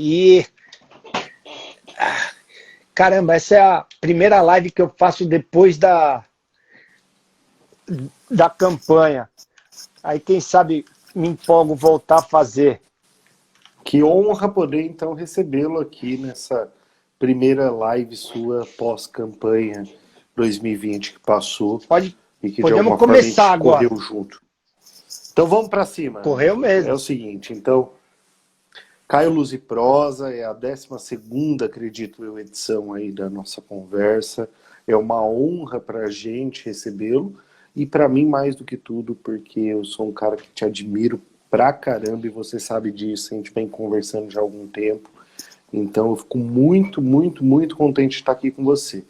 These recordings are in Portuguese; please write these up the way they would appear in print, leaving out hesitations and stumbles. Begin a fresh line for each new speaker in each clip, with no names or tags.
E caramba, essa é a primeira live que eu faço depois da campanha. Aí quem sabe me empolgo voltar a fazer.
Que honra poder então recebê-lo aqui nessa primeira live sua pós-campanha 2020 que passou e que de alguma forma a gente correu junto. Então vamos para cima.
Correu mesmo.
É o seguinte, então, Caio Luz e Prosa é a 12ª, acredito eu, edição aí da nossa conversa. É uma honra para a gente recebê-lo e para mim mais do que tudo, porque eu sou um cara que te admiro pra caramba e você sabe disso, a gente vem conversando já há algum tempo. Então eu fico muito, muito, muito contente de estar aqui com você.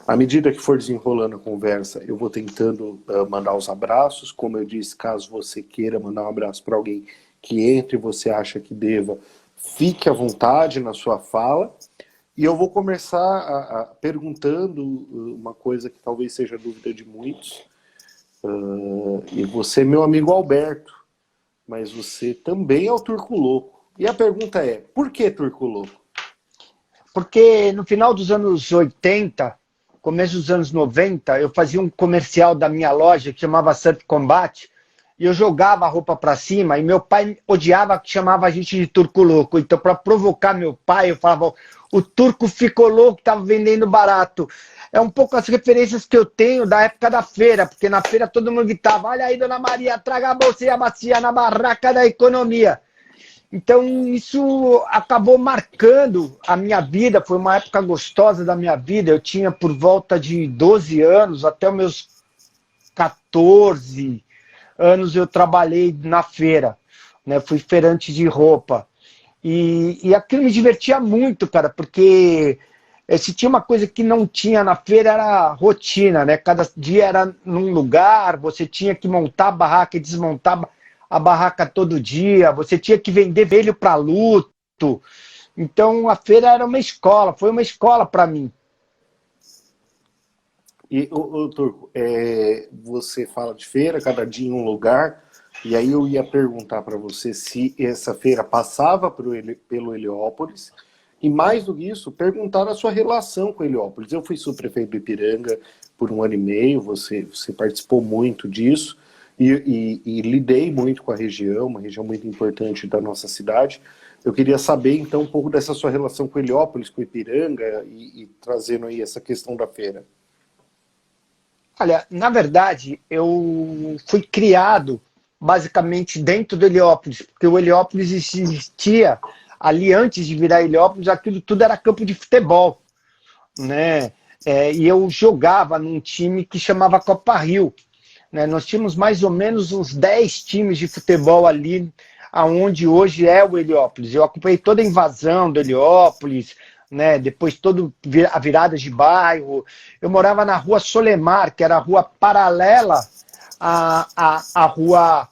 À medida que for desenrolando a conversa, eu vou tentando mandar os abraços. Como eu disse, caso você queira mandar um abraço para alguém que entre e você acha que deva, fique à vontade na sua fala. E eu vou começar perguntando uma coisa que talvez seja dúvida de muitos. E você, meu amigo Alberto, mas você também é o Turco Louco. E a pergunta é, por que Turco Louco?
Porque no final dos anos 80, começo dos anos 90, eu fazia um comercial da minha loja que chamava Surf Combat, e eu jogava a roupa para cima, e meu pai odiava que chamava a gente de Turco Louco. Então, para provocar meu pai, eu falava, o turco ficou louco, estava vendendo barato. É um pouco as referências que eu tenho da época da feira, porque na feira todo mundo gritava, olha aí, Dona Maria, traga a bolsa e a bacia na barraca da economia. Então isso acabou marcando a minha vida, foi uma época gostosa da minha vida. Eu tinha por volta de 12 anos, até os meus 14 anos eu trabalhei na feira, né? Fui feirante de roupa. E aquilo me divertia muito, cara, porque se tinha uma coisa que não tinha na feira era rotina, né? Cada dia era num lugar, você tinha que montar a barraca e desmontar a barraca todo dia, você tinha que vender velho para luto. Então a feira era uma escola, foi uma escola para mim.
E, Turco, você fala de feira, cada dia em um lugar, e aí eu ia perguntar para você se essa feira passava pelo Heliópolis, e mais do que isso, perguntar a sua relação com Heliópolis. Eu fui subprefeito do Ipiranga por 1 ano e meio, você participou muito disso, e lidei muito com a região, uma região muito importante da nossa cidade. Eu queria saber, então, um pouco dessa sua relação com Heliópolis, com Ipiranga, e trazendo aí essa questão da feira.
Olha, na verdade, eu fui criado basicamente dentro do Heliópolis, porque o Heliópolis existia ali antes de virar Heliópolis, aquilo tudo era campo de futebol, né? E eu jogava num time que chamava Copa Rio, né? Nós tínhamos mais ou menos uns 10 times de futebol ali, aonde hoje é o Heliópolis. Eu acompanhei toda a invasão do Heliópolis, né? Depois toda a virada de bairro. Eu morava na rua Solemar, que era a rua paralela à rua,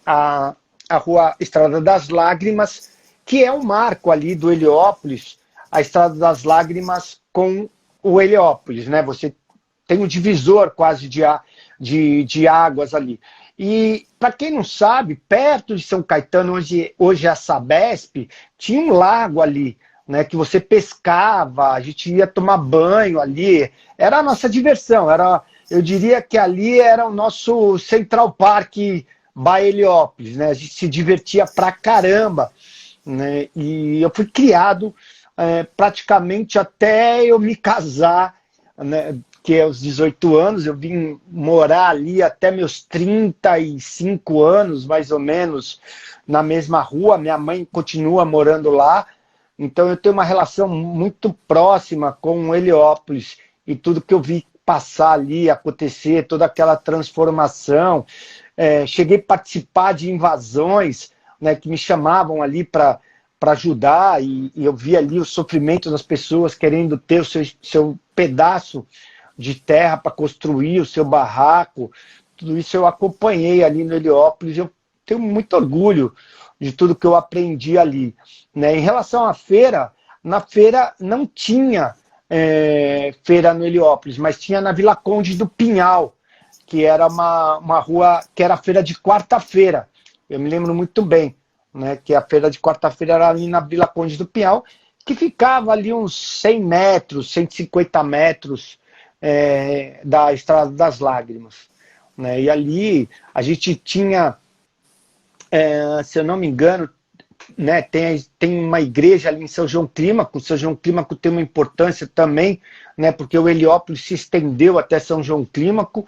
a rua Estrada das Lágrimas, que é um marco ali do Heliópolis, a Estrada das Lágrimas com o Heliópolis, né? Você tem um divisor quase de águas ali. E, para quem não sabe, perto de São Caetano, hoje é a Sabesp, tinha um lago ali, né, que você pescava, a gente ia tomar banho ali. Era a nossa diversão. Eu diria que ali era o nosso Central Park by Heliópolis, né? A gente se divertia pra caramba, né? E eu fui criado praticamente até eu me casar, né? Que é aos 18 anos, eu vim morar ali até meus 35 anos, mais ou menos, na mesma rua. Minha mãe continua morando lá, então eu tenho uma relação muito próxima com o Heliópolis e tudo que eu vi passar ali, acontecer, toda aquela transformação. Cheguei a participar de invasões, né, que me chamavam ali para ajudar, e eu vi ali o sofrimento das pessoas querendo ter o seu pedaço de terra para construir o seu barraco. Tudo isso eu acompanhei ali no Heliópolis. Eu tenho muito orgulho de tudo que eu aprendi ali, né? Em relação à feira, na feira não tinha feira no Heliópolis, mas tinha na Vila Conde do Pinhal, que era uma rua, que era a feira de quarta-feira. Eu me lembro muito bem. né, que a feira de quarta-feira era ali na Vila Conde do Pinhal, que ficava ali uns 100 metros, 150 metros da Estrada das Lágrimas. Né? E ali a gente tinha, se eu não me engano, né, tem uma igreja ali em São João Clímaco. São João Clímaco tem uma importância também, né, porque o Heliópolis se estendeu até São João Clímaco,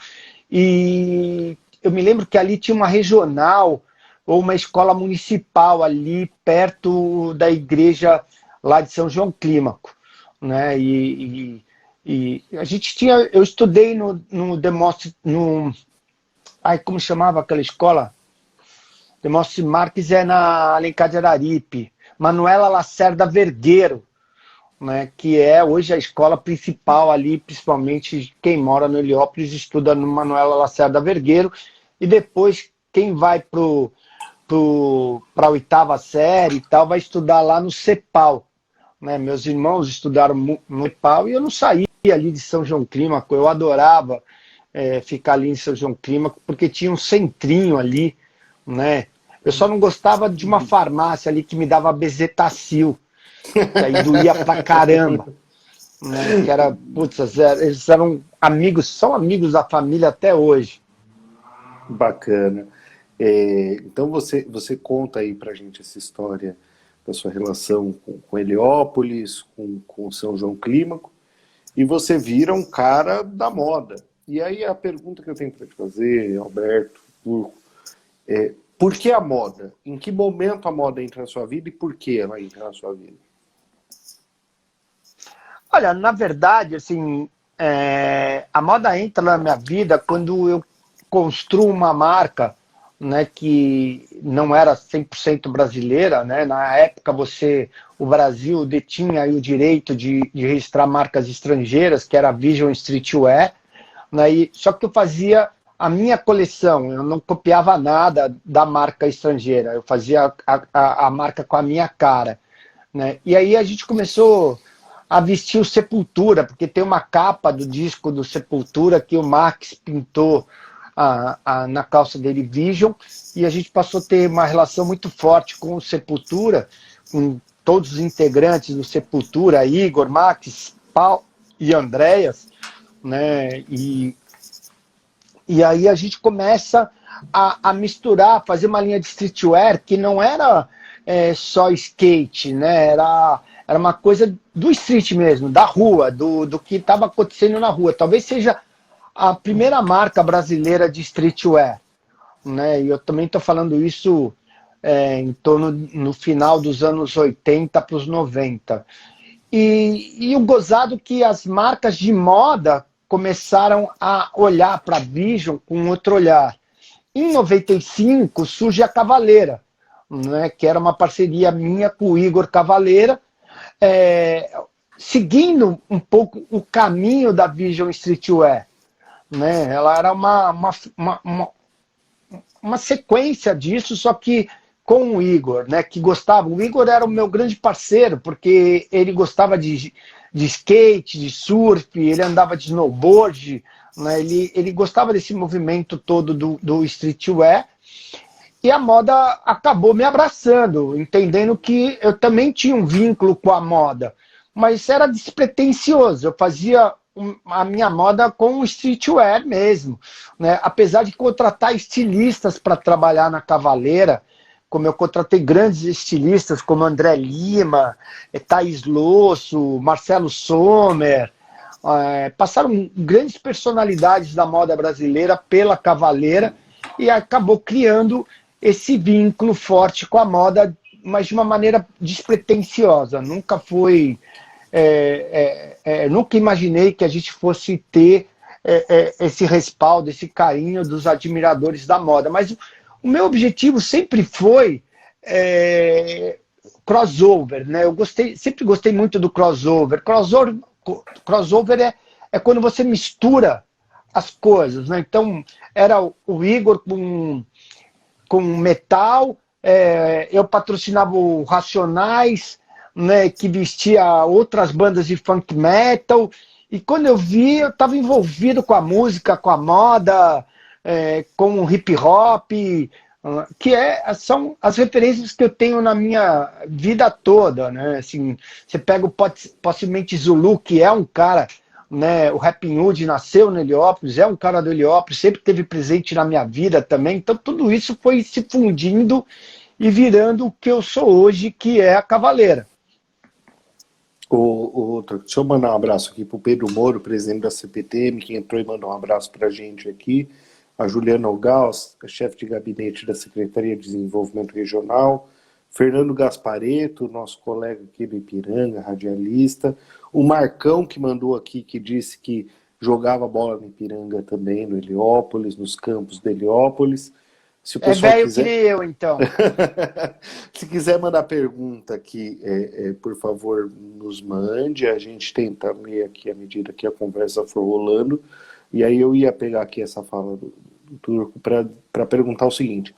e eu me lembro que ali tinha uma regional ou uma escola municipal ali perto da igreja lá de São João Clímaco, né? E a gente tinha, eu estudei no Demóstenes, como chamava aquela escola? Demóstenes Marques na Alencar de Araripe, Manuela Lacerda Vergueiro, né, que é hoje a escola principal ali, principalmente quem mora no Heliópolis estuda no Manuela Lacerda Vergueiro, e depois quem vai para a oitava série e tal, vai estudar lá no CEPAL. Né? Meus irmãos estudaram no CEPAL e eu não saía ali de São João Clímaco, eu adorava ficar ali em São João Clímaco, porque tinha um centrinho ali, né? Eu só não gostava de uma farmácia ali que me dava Bezetacil, que aí doía pra caramba. Né? Que era, putz, eles eram amigos, são amigos da família até hoje.
Bacana. Então você conta aí pra gente essa história da sua relação com Heliópolis, com São João Clímaco, e você vira um cara da moda. E aí a pergunta que eu tenho para te fazer, Alberto, por que a moda? Em que momento a moda entra na sua vida e por que ela entra na sua vida?
Olha, na verdade, assim, a moda entra na minha vida quando eu construo uma marca, né, que não era 100% brasileira, né? Na época o Brasil detinha aí o direito de registrar marcas estrangeiras, que era a Vision Streetwear, né? Só que eu fazia a minha coleção, eu não copiava nada da marca estrangeira, eu fazia a marca com a minha cara. Né? E aí a gente começou a vestir o Sepultura, porque tem uma capa do disco do Sepultura que o Max pintou na calça dele Vision, e a gente passou a ter uma relação muito forte com o Sepultura, com todos os integrantes do Sepultura, Igor, Max, Paulo e Andréas, né? E aí a gente começa a misturar, fazer uma linha de streetwear que não era só skate, né? Era uma coisa do street mesmo, da rua, do que estava acontecendo na rua. Talvez seja a primeira marca brasileira de streetwear, né? E eu também estou falando isso em torno no final dos anos 80 para os 90. E o gozado que as marcas de moda começaram a olhar para a Vision com outro olhar. Em 95 surge a Cavaleira, né, que era uma parceria minha com o Igor Cavaleira, seguindo um pouco o caminho da Vision Streetwear. Né? Ela era uma sequência disso, só que com o Igor, né, que gostava. O Igor era o meu grande parceiro, porque ele gostava de skate, de surf, ele andava de snowboard, né, ele gostava desse movimento todo do streetwear, e a moda acabou me abraçando, entendendo que eu também tinha um vínculo com a moda, mas era despretensioso, eu fazia a minha moda com o streetwear mesmo, né? Apesar de contratar estilistas para trabalhar na Cavaleira, como eu contratei grandes estilistas como André Lima, Thaís Losso, Marcelo Sommer, passaram grandes personalidades da moda brasileira pela Cavaleira e acabou criando esse vínculo forte com a moda, mas de uma maneira despretensiosa. Nunca foi... nunca imaginei que a gente fosse ter esse respaldo, esse carinho dos admiradores da moda, mas o meu objetivo sempre foi crossover, né? Eu sempre gostei muito do crossover. Crossover é quando você mistura as coisas, né? Então era o Igor com metal, eu patrocinava o Racionais, né, que vestia outras bandas de funk metal, e quando eu vi, eu estava envolvido com a música, com a moda, com o hip hop, são as referências que eu tenho na minha vida toda, né? Assim, você pega possivelmente Zulu, que é um cara, né? O Rapping Hood nasceu no Heliópolis, é um cara do Heliópolis, sempre esteve presente na minha vida também. Então tudo isso foi se fundindo e virando o que eu sou hoje, que é a Cavaleira.
Deixa eu mandar um abraço aqui para o Pedro Moro, presidente da CPTM, que entrou e mandou um abraço para a gente aqui. A Juliana Algaus, chefe de gabinete da Secretaria de Desenvolvimento Regional. Fernando Gaspareto, nosso colega aqui do Ipiranga, radialista. O Marcão, que mandou aqui, que disse que jogava bola no Ipiranga também, no Heliópolis, nos campos do Heliópolis. Se o pessoal
velho
quiser...
que nem eu, então.
Se quiser mandar pergunta aqui, por favor, nos mande. A gente tenta ler aqui à medida que a conversa for rolando. E aí eu ia pegar aqui essa fala do Turco para perguntar o seguinte.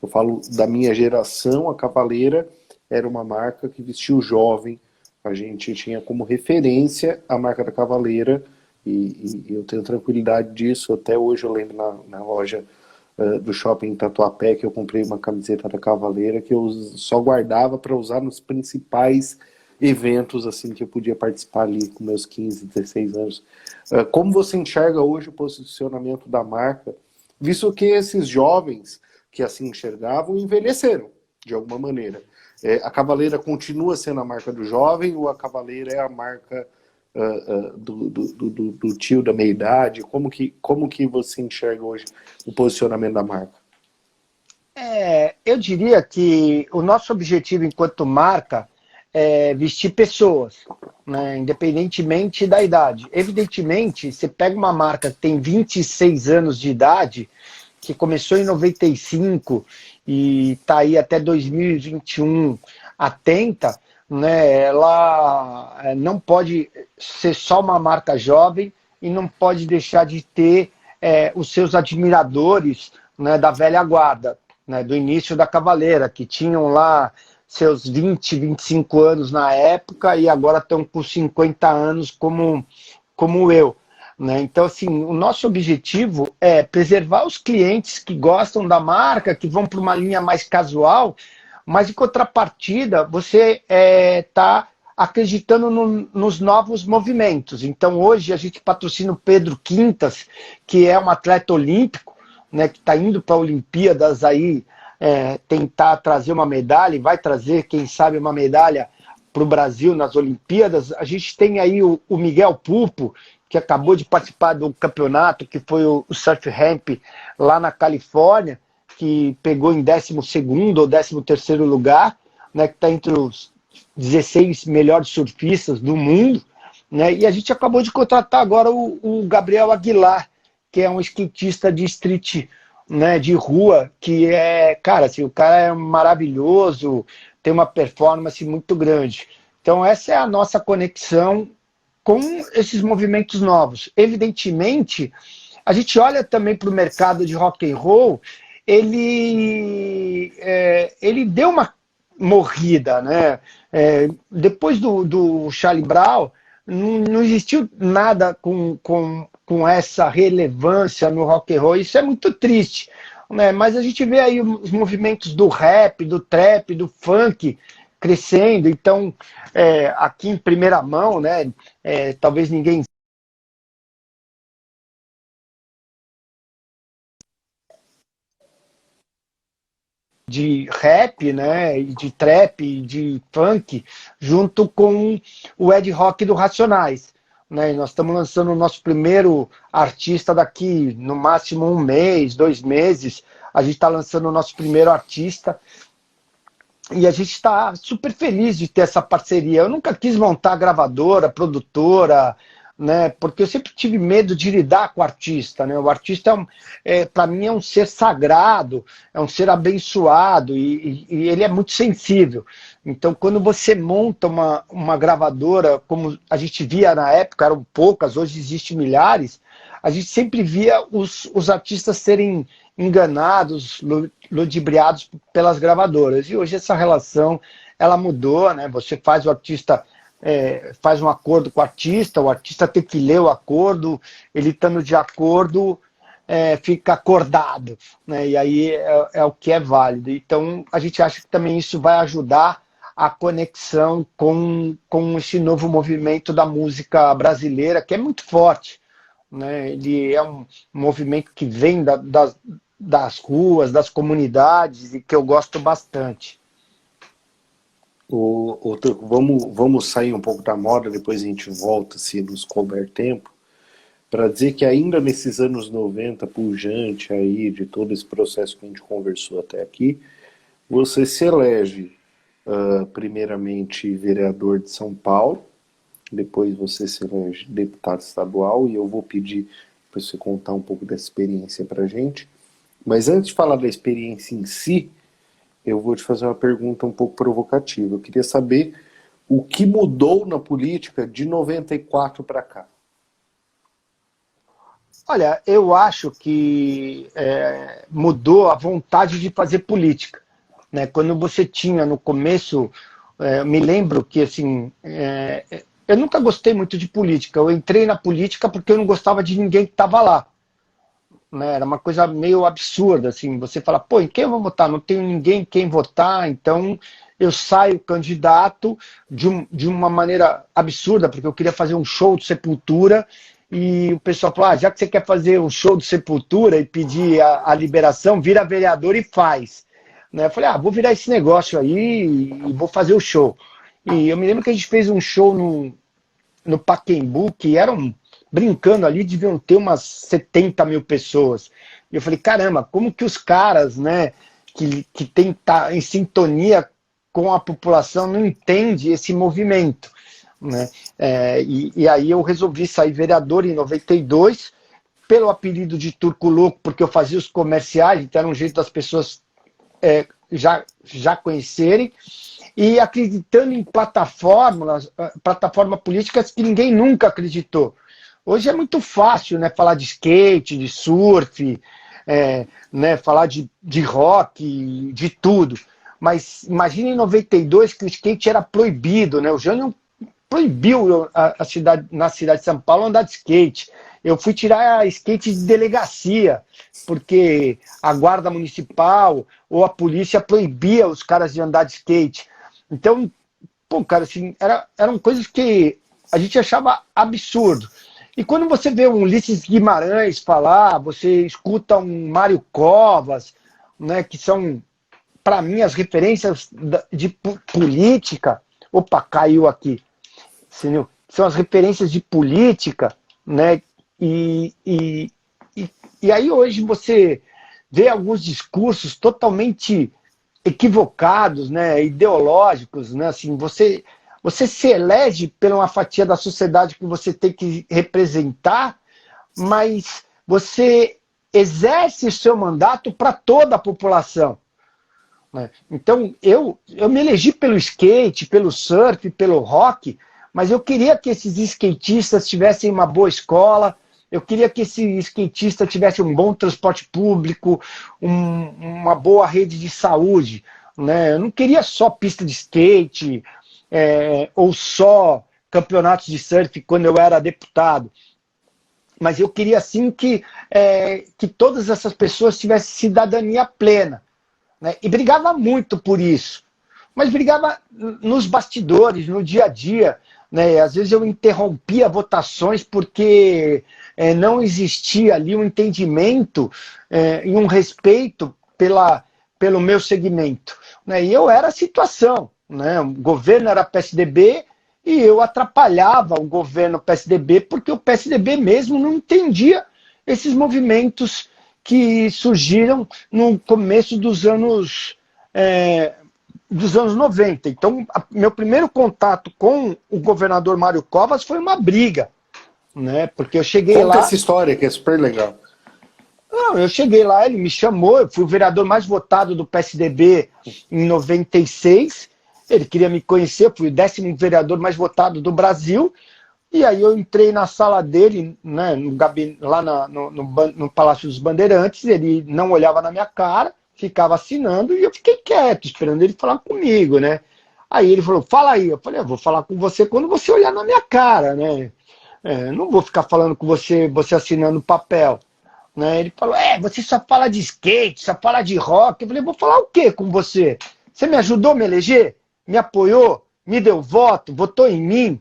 Eu falo da minha geração, a Cavaleira era uma marca que vestiu jovem. A gente tinha como referência a marca da Cavaleira. E eu tenho tranquilidade disso. Até hoje eu lembro na loja do shopping Tatuapé, que eu comprei uma camiseta da Cavaleira que eu só guardava para usar nos principais eventos assim que eu podia participar ali com meus 15, 16 anos. Como você enxerga hoje o posicionamento da marca, visto que esses jovens que assim enxergavam envelheceram de alguma maneira? A Cavaleira continua sendo a marca do jovem ou a Cavaleira é a marca do tio da meia-idade? Como que você enxerga hoje o posicionamento da marca?
Eu diria que o nosso objetivo enquanto marca é vestir pessoas, né, independentemente da idade. Evidentemente, você pega uma marca que tem 26 anos de idade, que começou em 95 e está aí até 2021 atenta, né, ela não pode ser só uma marca jovem e não pode deixar de ter os seus admiradores, né, da velha guarda, né, do início da Cavaleira, que tinham lá seus 20, 25 anos na época e agora estão com 50 anos como eu. Né? Então, assim, o nosso objetivo é preservar os clientes que gostam da marca, que vão para uma linha mais casual, mas, em contrapartida, você está acreditando nos novos movimentos. Então, hoje, a gente patrocina o Pedro Quintas, que é um atleta olímpico, né, que está indo para Olimpíadas aí, tentar trazer uma medalha, e vai trazer, quem sabe, uma medalha para o Brasil nas Olimpíadas. A gente tem aí o Miguel Pulpo, que acabou de participar do campeonato, que foi o Surf Ramp lá na Califórnia, que pegou em 12º ou 13º lugar, né, que está entre os 16 melhores surfistas do mundo, né, e a gente acabou de contratar agora o Gabriel Aguilar, que é um skatista de street, né, de rua, que cara, assim, o cara é maravilhoso, tem uma performance muito grande. Então essa é a nossa conexão com esses movimentos novos. Evidentemente, a gente olha também para o mercado de rock and roll, ele deu uma morrida, né? Depois do Charlie Brown, não existiu nada com essa relevância no rock and roll. Isso é muito triste, né? Mas a gente vê aí os movimentos do rap, do trap, do funk crescendo. Então, aqui em primeira mão, né? Talvez ninguém de rap, né, de trap, de funk, junto com o Ed Rock do Racionais. Né? Nós estamos lançando o nosso primeiro artista daqui, no máximo 1 mês, 2 meses. A gente está lançando o nosso primeiro artista e a gente está super feliz de ter essa parceria. Eu nunca quis montar gravadora, produtora, né? Porque eu sempre tive medo de lidar com o artista, né? O artista, para mim, é um ser sagrado, é um ser abençoado e ele é muito sensível. Então, quando você monta uma gravadora, como a gente via na época, eram poucas, hoje existem milhares, a gente sempre via os artistas serem enganados, ludibriados pelas gravadoras. E hoje essa relação ela mudou, né? Você faz o artista... faz um acordo com o artista tem que ler o acordo, ele estando de acordo, fica acordado, né? E aí é o que é válido. Então, a gente acha que também isso vai ajudar a conexão com esse novo movimento da música brasileira, que é muito forte, né? Ele é um movimento que vem das ruas, das comunidades, e que eu gosto bastante.
Vamos sair um pouco da moda, depois a gente volta, se nos couber tempo, para dizer que ainda nesses anos 90, pujante aí, de todo esse processo que a gente conversou até aqui, você se elege primeiramente vereador de São Paulo, depois você se elege deputado estadual, e eu vou pedir para você contar um pouco dessa experiência para a gente. Mas antes de falar da experiência em si, eu vou te fazer uma pergunta um pouco provocativa. Eu queria saber o que mudou na política de 94 para cá.
Olha, eu acho que mudou a vontade de fazer política, né? Quando você tinha no começo, me lembro que assim, eu nunca gostei muito de política. Eu entrei na política porque eu não gostava de ninguém que estava lá, né? Era uma coisa meio absurda, assim. Você fala, pô, em quem eu vou votar? Não tenho ninguém em quem votar, então eu saio candidato de uma maneira absurda, porque eu queria fazer um show de Sepultura. E o pessoal falou, já que você quer fazer um show de Sepultura e pedir a liberação, vira vereador e faz. Né? Eu falei, vou virar esse negócio aí e vou fazer o show. E eu me lembro que a gente fez um show no Pacaembu, que brincando ali, deviam ter umas 70 mil pessoas. E eu falei, caramba, como que os caras, né, que tem que estar em sintonia com a população não entendem esse movimento? Né? E aí eu resolvi sair vereador em 92, pelo apelido de Turco Louco, porque eu fazia os comerciais, então era um jeito das pessoas já conhecerem, e acreditando em plataformas políticas que ninguém nunca acreditou. Hoje é muito fácil, né, falar de skate, de surf, né, falar de rock, de tudo. Mas imagine em 92 que o skate era proibido, né? O Jânio proibiu na cidade de São Paulo andar de skate. Eu fui tirar skate de delegacia, porque a guarda municipal ou a polícia proibia os caras de andar de skate. Então, pô, cara, assim, eram coisas que a gente achava absurdo. E quando você vê um Ulisses Guimarães falar, você escuta um Mário Covas, né, que são, para mim, as referências de política. Opa, caiu aqui. São as referências de política, né? E aí hoje você vê alguns discursos totalmente equivocados, né? Ideológicos, né? Assim, você se elege por uma fatia da sociedade que você tem que representar, mas você exerce o seu mandato para toda a população. Né? Então, eu me elegi pelo skate, pelo surf, pelo rock, mas eu queria que esses skatistas tivessem uma boa escola, eu queria que esse skatista tivesse um bom transporte público, uma boa rede de saúde. Né? Eu não queria só pista de skate, ou só campeonatos de surf quando eu era deputado. Mas eu queria, sim, que todas essas pessoas tivessem cidadania plena. Né? E brigava muito por isso. Mas brigava nos bastidores, no dia a dia. Né? Às vezes eu interrompia votações porque não existia ali um entendimento e um respeito pelo meu segmento. Né? E eu era a situação. Né? O governo era PSDB e eu atrapalhava o governo PSDB porque o PSDB mesmo não entendia esses movimentos que surgiram no começo dos anos 90. Então, meu primeiro contato com o governador Mário Covas foi uma briga, né? Porque eu cheguei lá...
Conta essa história que é super legal.
Não, eu cheguei lá, ele me chamou, eu fui o vereador mais votado do PSDB em 96, ele queria me conhecer, eu fui o 10º vereador mais votado do Brasil, e aí eu entrei na sala dele, né, lá no Palácio dos Bandeirantes, ele não olhava na minha cara, ficava assinando, e eu fiquei quieto, esperando ele falar comigo, né? Aí ele falou, fala aí. Eu falei, eu vou falar com você quando você olhar na minha cara, né? Não vou ficar falando com você assinando papel. Né? Ele falou, você só fala de skate, só fala de rock. Eu falei, vou falar o quê com você? Você me ajudou a me eleger? Me apoiou? Me deu voto? Votou em mim?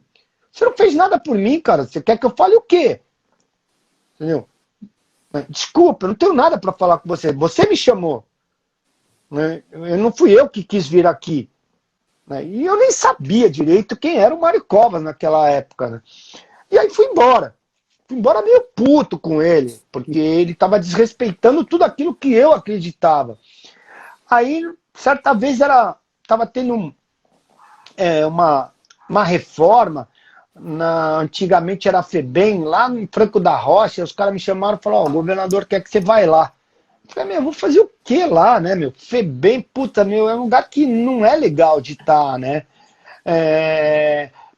Você não fez nada por mim, cara. Você quer que eu fale o quê? Entendeu? Desculpa, eu não tenho nada para falar com você. Você me chamou. Né? Não fui eu que quis vir aqui. Né? E eu nem sabia direito quem era o Mário Covas naquela época. Né? E aí fui embora. Fui embora meio puto com ele, porque ele estava desrespeitando tudo aquilo que eu acreditava. Aí, certa vez, estava tendo uma reforma, antigamente era a FEBEM, lá no Franco da Rocha, os caras me chamaram e falaram, o governador quer que você vai lá. Eu falei, vou fazer o que lá, né, meu? FEBEM, puta, meu, é um lugar que não é legal de estar, né?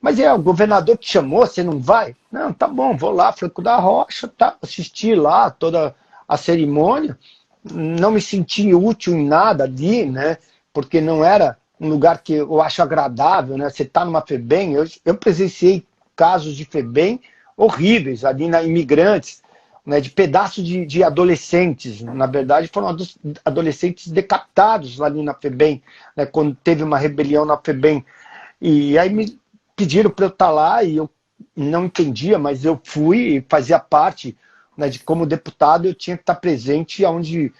Mas o governador te chamou, você não vai? Não, tá bom, vou lá, Franco da Rocha, tá, assisti lá toda a cerimônia, não me senti útil em nada ali, né? Porque não era um lugar que eu acho agradável, né? Você tá numa FEBEM, eu presenciei casos de FEBEM horríveis ali na Imigrantes, né? De pedaços de adolescentes, na verdade foram adolescentes decapitados ali na FEBEM, né? Quando teve uma rebelião na FEBEM. E aí me pediram para eu estar lá e eu não entendia, mas eu fui e fazia parte, né, de como deputado eu tinha que estar presente onde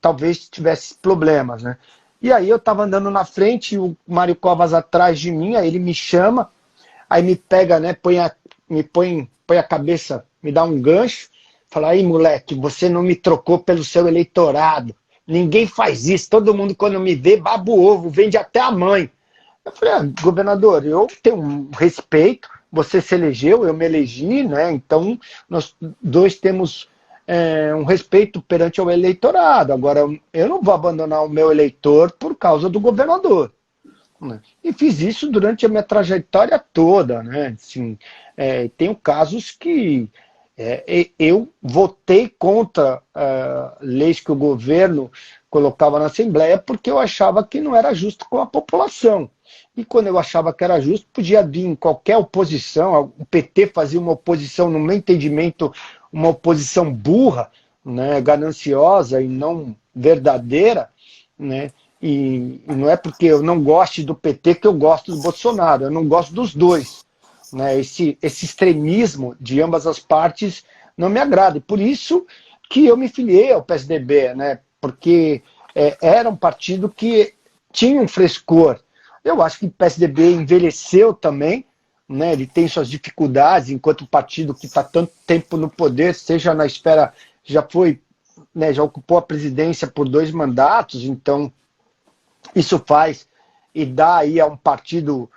talvez tivesse problemas, né? E aí eu estava andando na frente, o Mário Covas atrás de mim, aí ele me chama, aí me pega, né, põe a cabeça, me dá um gancho, fala, aí moleque, você não me trocou pelo seu eleitorado, ninguém faz isso, todo mundo quando me vê baba o ovo, vende até a mãe. Eu falei, governador, eu tenho um respeito, você se elegeu, eu me elegi, né? Então nós dois temos um respeito perante o eleitorado. Agora, eu não vou abandonar o meu eleitor por causa do governador. Né? E fiz isso durante a minha trajetória toda. Né? Assim, tenho casos que eu votei contra leis que o governo colocava na Assembleia porque eu achava que não era justo com a população. E quando eu achava que era justo, podia vir qualquer oposição, o PT fazia uma oposição, no meu entendimento, uma oposição burra, né, gananciosa e não verdadeira, né, e não é porque eu não goste do PT que eu gosto do Bolsonaro, eu não gosto dos dois. Né, esse extremismo de ambas as partes não me agrada, e por isso que eu me filiei ao PSDB, né, porque era um partido que tinha um frescor. Eu acho que o PSDB envelheceu também, né? Ele tem suas dificuldades, enquanto partido que está tanto tempo no poder, seja na esfera, já foi, né, já ocupou a presidência por 2 mandatos, então isso faz e dá aí a um partido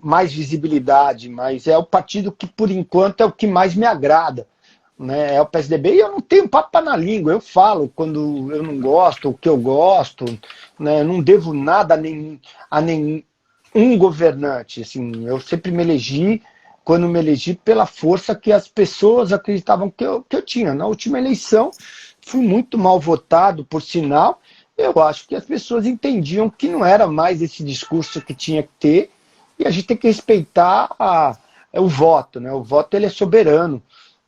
mais visibilidade, mas é o partido que, por enquanto, é o que mais me agrada. Né, é o PSDB, e eu não tenho papo na língua, eu falo quando eu não gosto, o que eu gosto, né, não devo nada a nenhum governante, assim, eu sempre me elegi, quando me elegi, pela força que as pessoas acreditavam que eu tinha. Na última eleição, fui muito mal votado, por sinal, eu acho que as pessoas entendiam que não era mais esse discurso que tinha que ter, e a gente tem que respeitar o voto, né, o voto ele é soberano,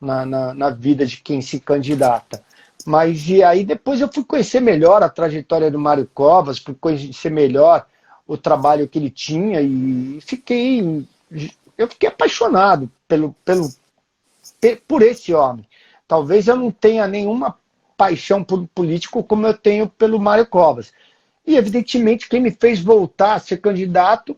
na vida de quem se candidata. Mas e aí depois eu fui conhecer melhor a trajetória do Mário Covas, fui conhecer melhor o trabalho que ele tinha e eu fiquei apaixonado por esse homem. Talvez eu não tenha nenhuma paixão por político como eu tenho pelo Mário Covas. E evidentemente quem me fez voltar a ser candidato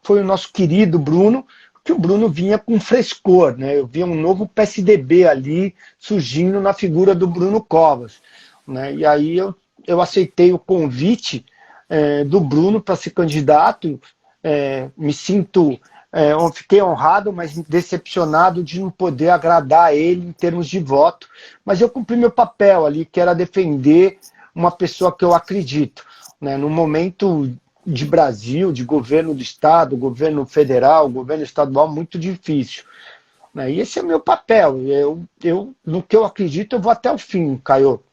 foi o nosso querido Bruno, que o Bruno vinha com frescor, né? Eu via um novo PSDB ali surgindo na figura do Bruno Covas. Né? E aí eu aceitei o convite do Bruno para ser candidato, me sinto, fiquei honrado, mas decepcionado de não poder agradar ele em termos de voto. Mas eu cumpri meu papel ali, que era defender uma pessoa que eu acredito. Né? No momento de Brasil, de governo do Estado, governo federal, governo estadual, muito difícil. Né? E esse é o meu papel. No que eu acredito, eu vou até o fim, Caio.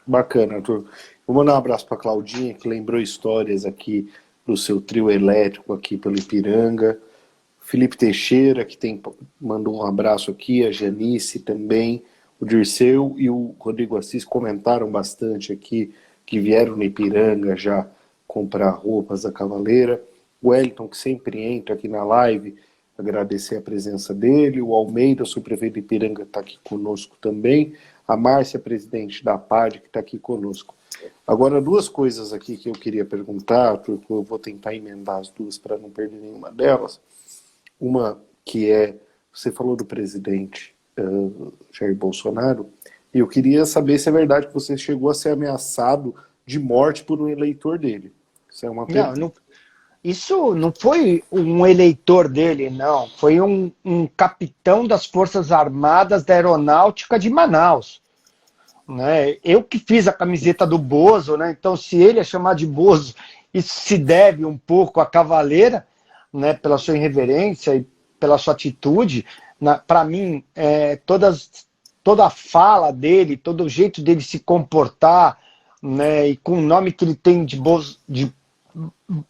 Bacana, Arthur. Vou mandar um abraço para a Claudinha, que lembrou histórias aqui do seu trio elétrico aqui pelo Ipiranga. Felipe Teixeira, que mandou um abraço aqui, a Janice também. O Dirceu e o Rodrigo Assis comentaram bastante aqui que vieram no Ipiranga já comprar roupas da Cavaleira. O Wellington, que sempre entra aqui na live, agradecer a presença dele. O Almeida, subprefeito de Ipiranga, está aqui conosco também. A Márcia, presidente da PAD, que está aqui conosco. Agora, duas coisas aqui que eu queria perguntar, porque eu vou tentar emendar as duas para não perder nenhuma delas. Uma que é, você falou do presidente Jair Bolsonaro, e eu queria saber se é verdade que você chegou a ser ameaçado de morte por um eleitor dele. Isso é uma pergunta.
Não, isso não foi um eleitor dele, não. Foi um capitão das Forças Armadas da Aeronáutica de Manaus. Né? Eu que fiz a camiseta do Bozo, né? Então se ele é chamado de Bozo, isso se deve um pouco à Cavaleira, né? Pela sua irreverência e pela sua atitude. Para mim, toda a fala dele, todo o jeito dele se comportar, né? E com o nome que ele tem de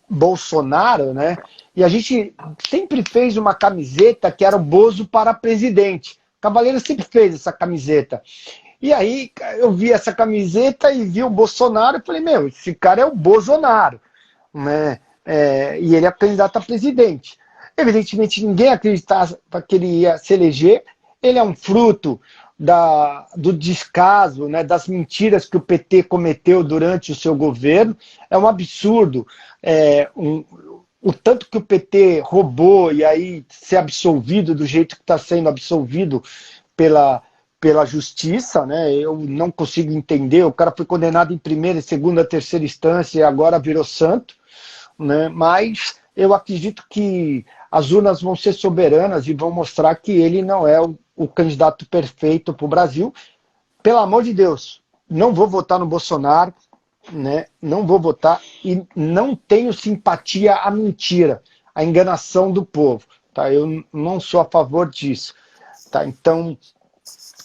Bolsonaro, né? E a gente sempre fez uma camiseta que era o Bozo para presidente. Cavaleiro sempre fez essa camiseta. E aí eu vi essa camiseta e vi o Bolsonaro e falei, meu, esse cara é o Bolsonaro, né? E ele é candidato a presidente. Evidentemente ninguém acreditava que ele ia se eleger. Ele é um fruto do descaso, né, das mentiras que o PT cometeu durante o seu governo. É um absurdo o tanto que o PT roubou e aí ser absolvido do jeito que está sendo absolvido pela justiça, né? Eu não consigo entender. O cara foi condenado em primeira, segunda, terceira instância e agora virou santo, né? Mas eu acredito que as urnas vão ser soberanas e vão mostrar que ele não é o candidato perfeito para o Brasil. Pelo amor de Deus, não vou votar no Bolsonaro, né? Não vou votar e não tenho simpatia à mentira, à enganação do povo. Tá? Eu não sou a favor disso. Tá? Então,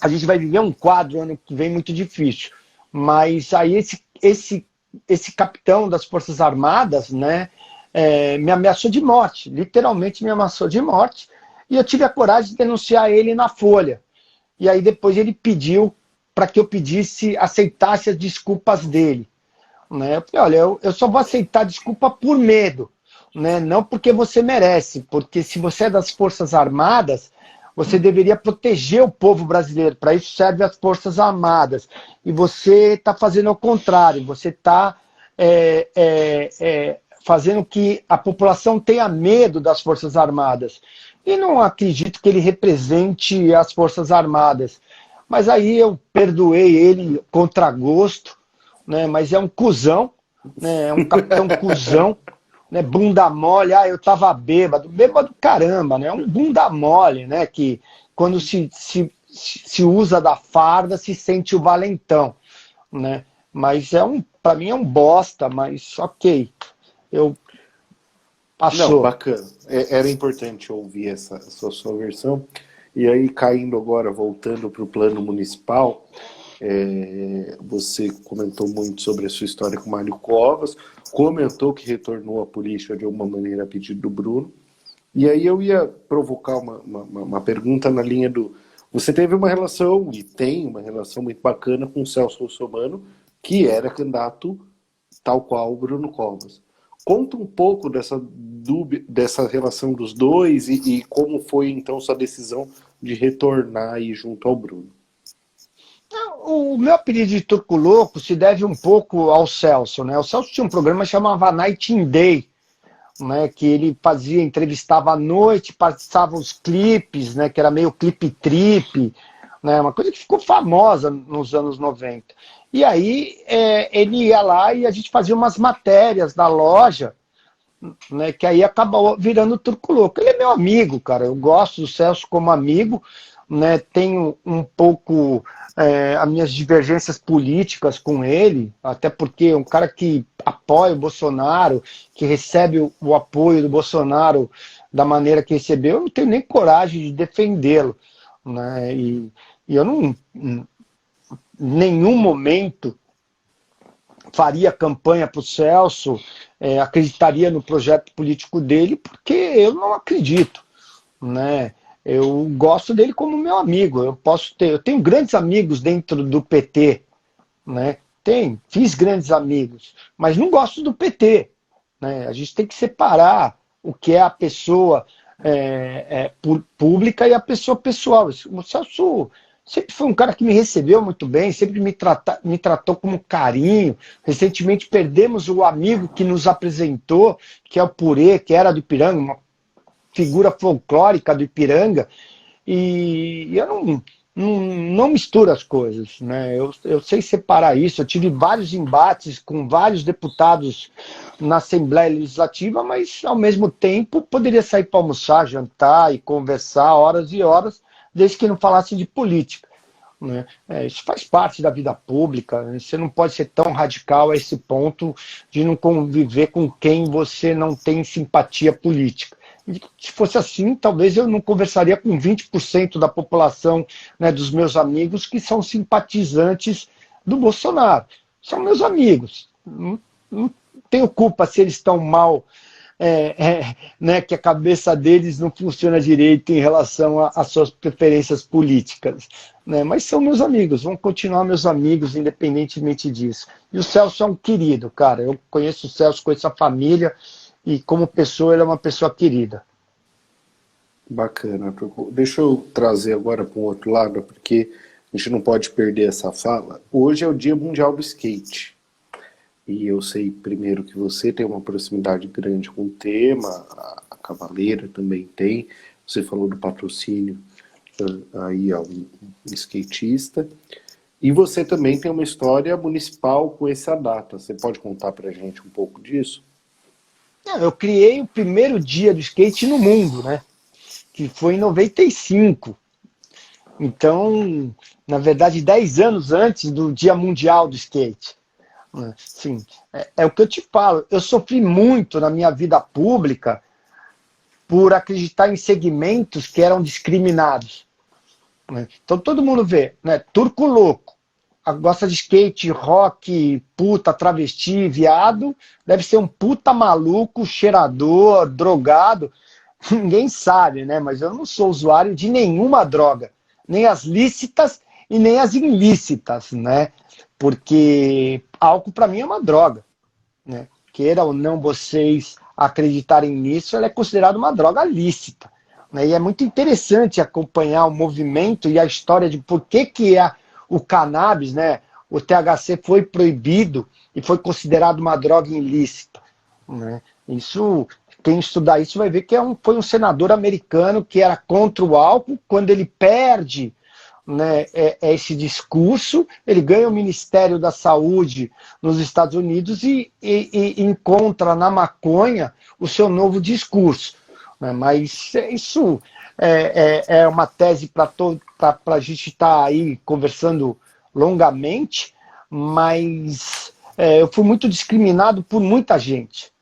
a gente vai viver um quadro ano que vem muito difícil. Mas aí esse capitão das Forças Armadas, né, me ameaçou de morte, literalmente me ameaçou de morte, e eu tive a coragem de denunciar ele na Folha. E aí depois ele pediu para que eu aceitasse as desculpas dele. Né? Eu falei, olha, eu só vou aceitar desculpa por medo, né? Não porque você merece, porque se você é das Forças Armadas, você deveria proteger o povo brasileiro, para isso servem as Forças Armadas. E você está fazendo o contrário, você está fazendo que a população tenha medo das Forças Armadas. E não acredito que ele represente as Forças Armadas. Mas aí eu perdoei ele contra gosto, né? Mas é um cuzão, né? É um capitão cuzão, né? Bunda mole, eu tava bêbado caramba, né? É um bunda mole, né? Que quando se usa da farda se sente o valentão, né? Mas para mim é um bosta, mas ok. Passou.
Não, bacana. Era importante ouvir essa sua versão. E aí, caindo agora, voltando para o plano municipal, você comentou muito sobre a sua história com o Mário Covas, comentou que retornou à política de uma maneira a pedido do Bruno. E aí eu ia provocar uma pergunta na linha do... Você teve uma relação, e tem uma relação muito bacana com o Celso Russomano, que era candidato tal qual o Bruno Covas. Conta um pouco dessa relação dos dois e como foi então sua decisão de retornar aí junto ao Bruno.
O meu apelido de Turco Louco se deve um pouco ao Celso, né? O Celso tinha um programa que chamava Night in Day, né? Que ele entrevistava à noite, passava os clipes, né? Que era meio clipe-trip, né? Uma coisa que ficou famosa nos anos 90. E aí ele ia lá e a gente fazia umas matérias da loja, né? Que aí acabou virando Turco Louco. Ele é meu amigo, cara. Eu gosto do Celso como amigo, né? Tenho um pouco as minhas divergências políticas com ele, até porque é um cara que apoia o Bolsonaro, que recebe o apoio do Bolsonaro da maneira que recebeu, eu não tenho nem coragem de defendê-lo, né? E eu não, em nenhum momento faria campanha para o Celso, acreditaria no projeto político dele, porque eu não acredito, né? Eu gosto dele como meu amigo. Eu tenho grandes amigos dentro do PT, né? Fiz grandes amigos, mas não gosto do PT, né? A gente tem que separar o que é a pessoa pública e a pessoa pessoal. O Celso sempre foi um cara que me recebeu muito bem, sempre me tratou com carinho. Recentemente perdemos o amigo que nos apresentou, que é o Purê, que era do Ipiranga, uma figura folclórica do Ipiranga, e eu não misturo as coisas, né? Eu sei separar isso. Eu tive vários embates com vários deputados na Assembleia Legislativa, mas ao mesmo tempo poderia sair para almoçar, jantar e conversar horas e horas, desde que não falasse de política, né? Isso faz parte da vida pública, né? Você não pode ser tão radical a esse ponto de não conviver com quem você não tem simpatia política. Se fosse assim, talvez eu não conversaria com 20% da população, né, dos meus amigos que são simpatizantes do Bolsonaro. São meus amigos. Não tenho culpa se eles estão mal, né, que a cabeça deles não funciona direito em relação às suas preferências políticas, né? Mas são meus amigos, vão continuar meus amigos independentemente disso. E o Celso é um querido, cara. Eu conheço o Celso, conheço a família, e como pessoa, ele é uma pessoa querida.
Bacana. Deixa eu trazer agora para um outro lado, porque a gente não pode perder essa fala. Hoje é o Dia Mundial do Skate. E eu sei, primeiro, que você tem uma proximidade grande com o tema, a Cavaleira também tem. Você falou do patrocínio aí a um skatista. E você também tem uma história municipal com essa data. Você pode contar para a gente um pouco disso?
Eu criei o primeiro dia do skate no mundo, né? Que foi em 95. Então, na verdade, 10 anos antes do Dia Mundial do Skate. Sim, é o que eu te falo. Eu sofri muito na minha vida pública por acreditar em segmentos que eram discriminados. Então todo mundo vê, né? Turco louco, gosta de skate, rock, puta, travesti, viado, deve ser um puta maluco, cheirador, drogado. Ninguém sabe, né? Mas eu não sou usuário de nenhuma droga, nem as lícitas e nem as ilícitas, né? Porque álcool para mim é uma droga, né? Queira ou não vocês acreditarem nisso, ela é considerada uma droga lícita, né? E é muito interessante acompanhar o movimento e a história de por que o cannabis, né? O THC foi proibido e foi considerado uma droga ilícita, né? Isso, quem estudar isso vai ver que foi um senador americano que era contra o álcool. Quando ele perde, né, esse discurso, ele ganha o Ministério da Saúde nos Estados Unidos e encontra na maconha o seu novo discurso, né? Mas isso é uma tese para a gente estar aí conversando longamente, mas eu fui muito discriminado por muita gente,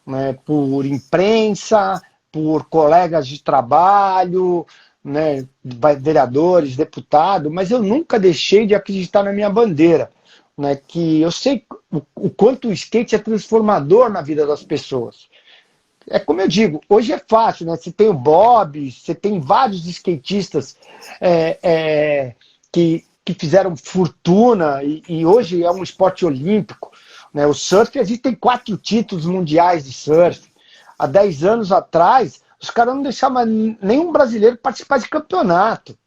né? Por imprensa, por colegas de trabalho, né? Vereadores, deputados, mas eu nunca deixei de acreditar na minha bandeira, né? Que eu sei o quanto o skate é transformador na vida das pessoas. É como eu digo, hoje é fácil, né? Você tem o Bob, você tem vários skatistas que fizeram fortuna e hoje é um esporte olímpico, né? O surf, existem 4 títulos mundiais de surf. Há 10 anos atrás, os caras não deixavam nenhum brasileiro participar de campeonato.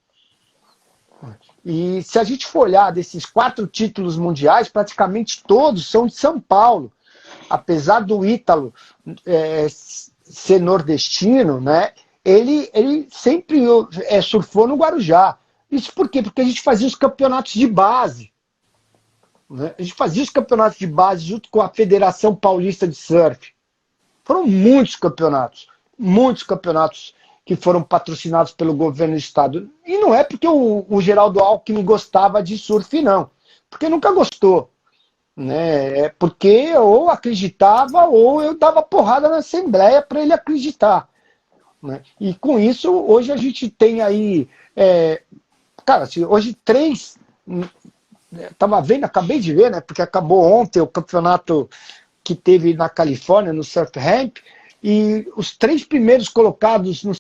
E se a gente for olhar desses 4 títulos mundiais, praticamente todos são de São Paulo. Apesar do Ítalo ser nordestino, né, ele sempre surfou no Guarujá. Isso por quê? Porque a gente fazia os campeonatos de base, né? A gente fazia os campeonatos de base junto com a Federação Paulista de Surf. Foram muitos campeonatos que foram patrocinados pelo governo do estado. E não é porque o Geraldo Alckmin gostava de surf, não. Porque nunca gostou, né? É porque ou acreditava ou eu dava porrada na Assembleia para ele acreditar, né? E com isso, hoje a gente tem aí... cara, hoje 3... Estava vendo, acabei de ver, né? Porque acabou ontem o campeonato que teve na Califórnia, no Surf Ramp, e os 3 primeiros colocados no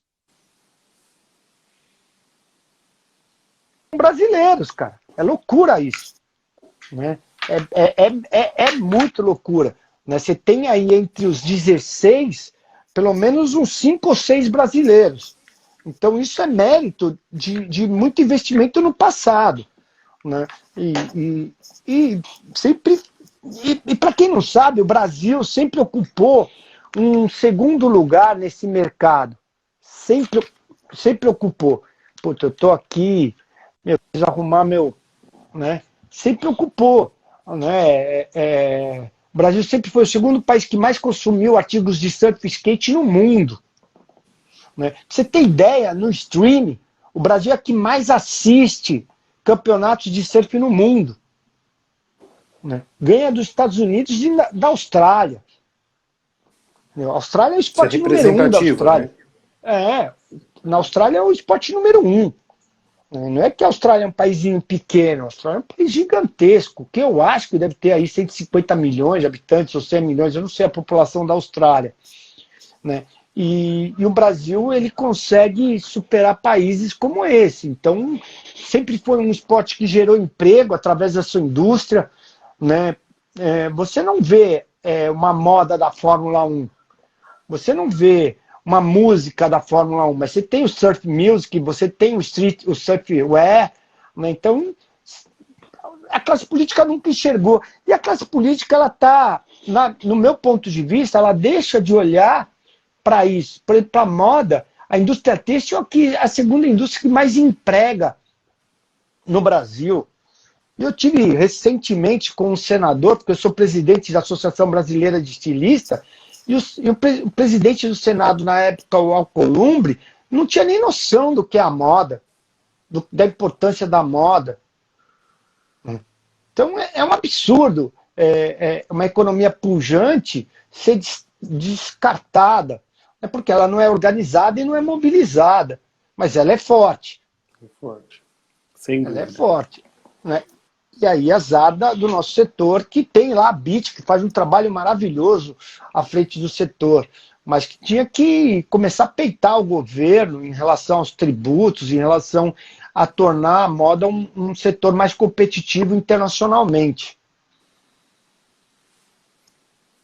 brasileiros, cara. É loucura isso, né? É muito loucura, né? Você tem aí entre os 16, pelo menos uns 5 ou 6 brasileiros. Então isso é mérito de muito investimento no passado, né? E sempre... E para quem não sabe, o Brasil sempre ocupou um segundo lugar nesse mercado. Sempre ocupou. Puta, eu tô aqui, preciso arrumar meu... Né? Sempre ocupou. Né? O Brasil sempre foi o segundo país que mais consumiu artigos de surf e skate no mundo. Né? Pra você ter ideia, no streaming, o Brasil é que mais assiste campeonatos de surf no mundo. Né? Ganha dos Estados Unidos e da Austrália. A Austrália é o esporte número 1 da Austrália. Né? Na Austrália é o esporte número 1. Não é que a Austrália é um paísinho pequeno, a Austrália é um país gigantesco, que eu acho que deve ter aí 150 milhões de habitantes ou 100 milhões, eu não sei a população da Austrália. Né? E o Brasil, ele consegue superar países como esse. Então, sempre foi um esporte que gerou emprego através da sua indústria. Né? Você não vê uma moda da Fórmula 1, você não vê uma música da Fórmula 1, mas você tem o surf music, você tem o surfwear, né? Então a classe política nunca enxergou. E a classe política, ela está, no meu ponto de vista, ela deixa de olhar para isso, para a moda. A indústria têxtil é a segunda indústria que mais emprega no Brasil. Eu tive recentemente com um senador, porque eu sou presidente da Associação Brasileira de Estilistas, e o presidente do Senado, na época, o Alcolumbre, não tinha nem noção do que é a moda, da importância da moda. Então é um absurdo uma economia pujante ser descartada, né? Porque ela não é organizada e não é mobilizada, mas ela é forte.
É forte. Sem dúvida.
Ela é forte. Né? E aí, azar do nosso setor, que tem lá a BIT, que faz um trabalho maravilhoso à frente do setor, mas que tinha que começar a peitar o governo em relação aos tributos, em relação a tornar a moda um setor mais competitivo internacionalmente.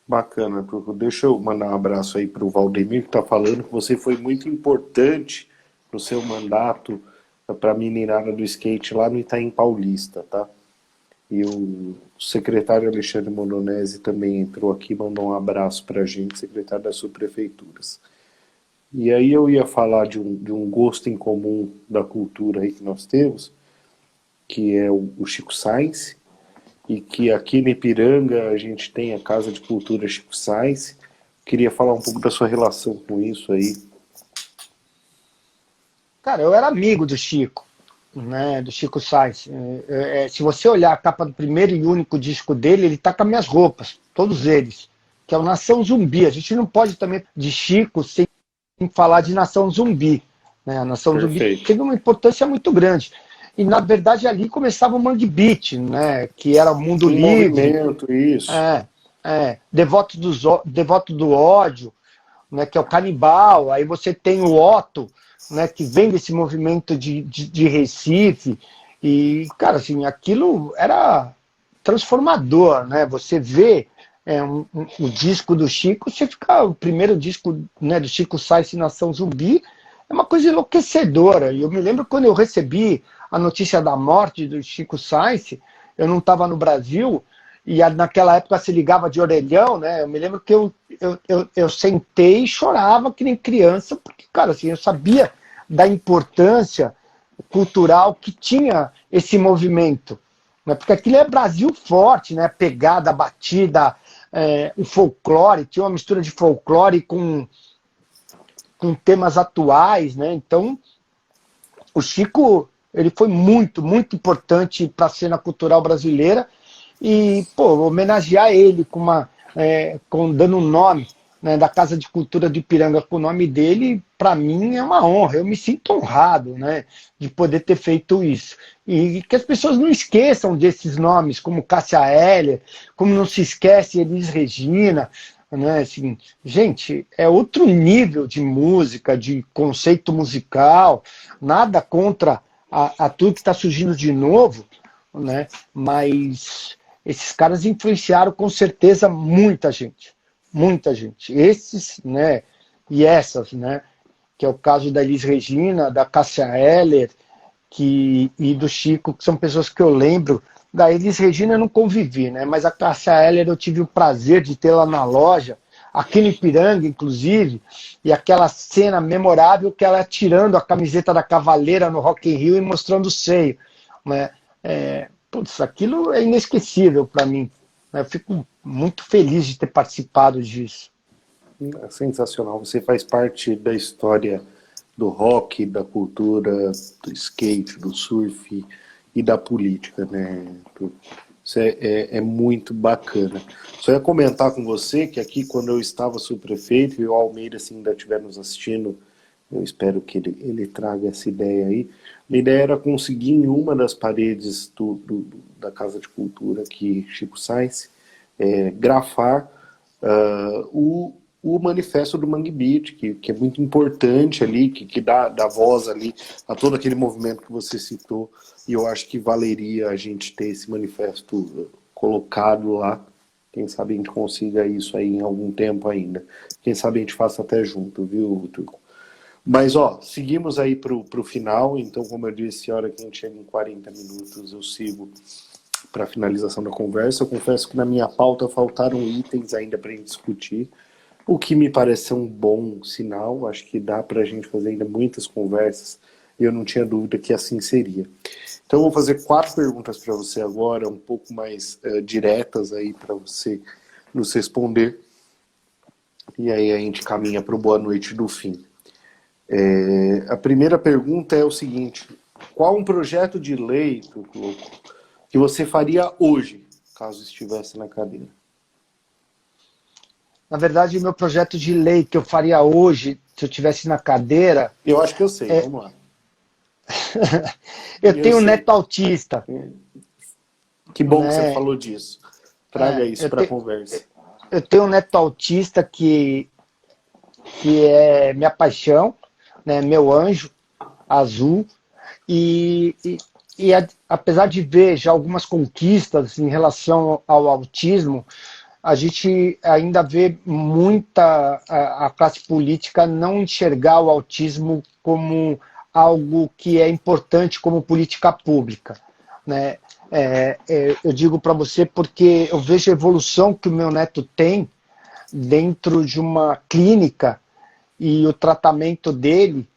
Bacana, Turco. Deixa eu mandar um abraço aí para o Valdemir, que está falando que você foi muito importante no seu mandato para a meninada do skate lá no Itaim Paulista, tá? E o secretário Alexandre Moronese também entrou aqui, mandou um abraço para a gente, secretário das subprefeituras. E aí eu ia falar de um gosto em comum da cultura aí que nós temos, que é o Chico Science, e que aqui no Ipiranga a gente tem a Casa de Cultura Chico Science. Queria falar um pouco da sua relação com isso aí.
Cara, eu era amigo do Chico. Né, do Chico Science. Se você olhar a capa do primeiro e único disco dele, ele tá com as minhas roupas, todos eles, que é o Nação Zumbi. A gente não pode também de Chico sem falar de Nação Zumbi. Né? A Nação
Perfeito.
Zumbi teve uma importância muito grande. E na verdade ali começava o Mangue Beat, né, que era o Mundo Livre.
Movimento, isso.
Devoto do Ódio, né, que é o Canibal. Aí você tem o Otto, né, que vem desse movimento de Recife, e, cara, assim, aquilo era transformador, né? Você vê o disco do Chico, você fica, o primeiro disco, né, do Chico Science, Nação Zumbi, é uma coisa enlouquecedora. E eu me lembro quando eu recebi a notícia da morte do Chico Science, eu não estava no Brasil, e naquela época se ligava de orelhão, né? Eu me lembro que eu sentei e chorava que nem criança, porque, cara, assim, eu sabia da importância cultural que tinha esse movimento. Né? Porque aquilo é Brasil forte, né? Pegada, batida, o folclore, tinha uma mistura de folclore com temas atuais, né? Então, o Chico, ele foi muito, muito importante para a cena cultural brasileira. E, pô, homenagear ele dando um nome, né, da Casa de Cultura do Ipiranga com o nome dele, para mim é uma honra. Eu me sinto honrado, né, de poder ter feito isso. E que as pessoas não esqueçam desses nomes, como Cássia Eller, como não se esquece Elis Regina. Né, assim, gente, é outro nível de música, de conceito musical. Nada contra a tudo que está surgindo de novo, né? Mas esses caras influenciaram com certeza muita gente. Muita gente. Esses, né? E essas, né? Que é o caso da Elis Regina, da Cássia Eller, e do Chico, que são pessoas que eu lembro. Da Elis Regina eu não convivi, né? Mas a Cássia Eller eu tive o prazer de tê-la na loja, aqui no Ipiranga, inclusive, e aquela cena memorável que ela tirando a camiseta da Cavaleira no Rock in Rio e mostrando o seio, né? Putz, aquilo é inesquecível para mim, né? Eu fico muito feliz de ter participado disso.
É sensacional. Você faz parte da história do rock, da cultura, do skate, do surf e da política, né? Isso é muito bacana. Só ia comentar com você que aqui, quando eu estava subprefeito, e o Almeida, se ainda estiver nos assistindo, eu espero que ele traga essa ideia aí. A ideia era conseguir em uma das paredes da Casa de Cultura aqui, Chico Science, grafar o manifesto do Mangue Beat, que é muito importante ali, que dá voz ali a todo aquele movimento que você citou, e eu acho que valeria a gente ter esse manifesto colocado lá. Quem sabe a gente consiga isso aí em algum tempo ainda. Quem sabe a gente faça até junto, viu, Turco? Mas, seguimos aí pro final, então, como eu disse, a hora que a gente chega em 40 minutos, eu sigo para a finalização da conversa. Eu confesso que na minha pauta faltaram itens ainda para a gente discutir, o que me parece um bom sinal. Acho que dá para a gente fazer ainda muitas conversas, e eu não tinha dúvida que assim seria. Então eu vou fazer 4 perguntas para você agora, um pouco mais diretas aí para você nos responder, e aí a gente caminha para o boa noite do fim. A primeira pergunta é o seguinte: qual um projeto de lei, Turco, que você faria hoje, caso estivesse na cadeira?
Na verdade, o meu projeto de lei que eu faria hoje, se eu estivesse na cadeira...
Eu acho que eu sei, vamos lá.
Eu tenho um neto autista.
Que bom que você falou disso. Traga isso para a conversa.
Eu tenho um neto autista que é minha paixão, né, meu anjo azul, e apesar de ver já algumas conquistas em relação ao autismo, a gente ainda vê muita a classe política não enxergar o autismo como algo que é importante como política pública, né? Eu digo para você porque eu vejo a evolução que o meu neto tem dentro de uma clínica, e o tratamento dele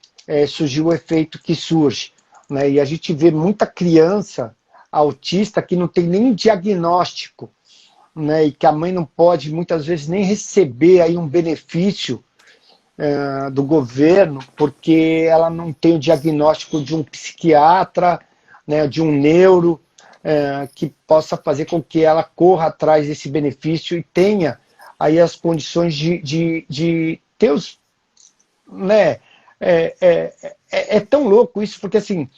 surgiu o efeito que surge, né? E a gente vê muita criança autista que não tem nem diagnóstico, né? E que a mãe não pode muitas vezes nem receber aí um benefício do governo, porque ela não tem o diagnóstico de um psiquiatra, né, de um neuro, que possa fazer com que ela corra atrás desse benefício e tenha aí as condições de ter os... Né, é tão louco isso, porque assim,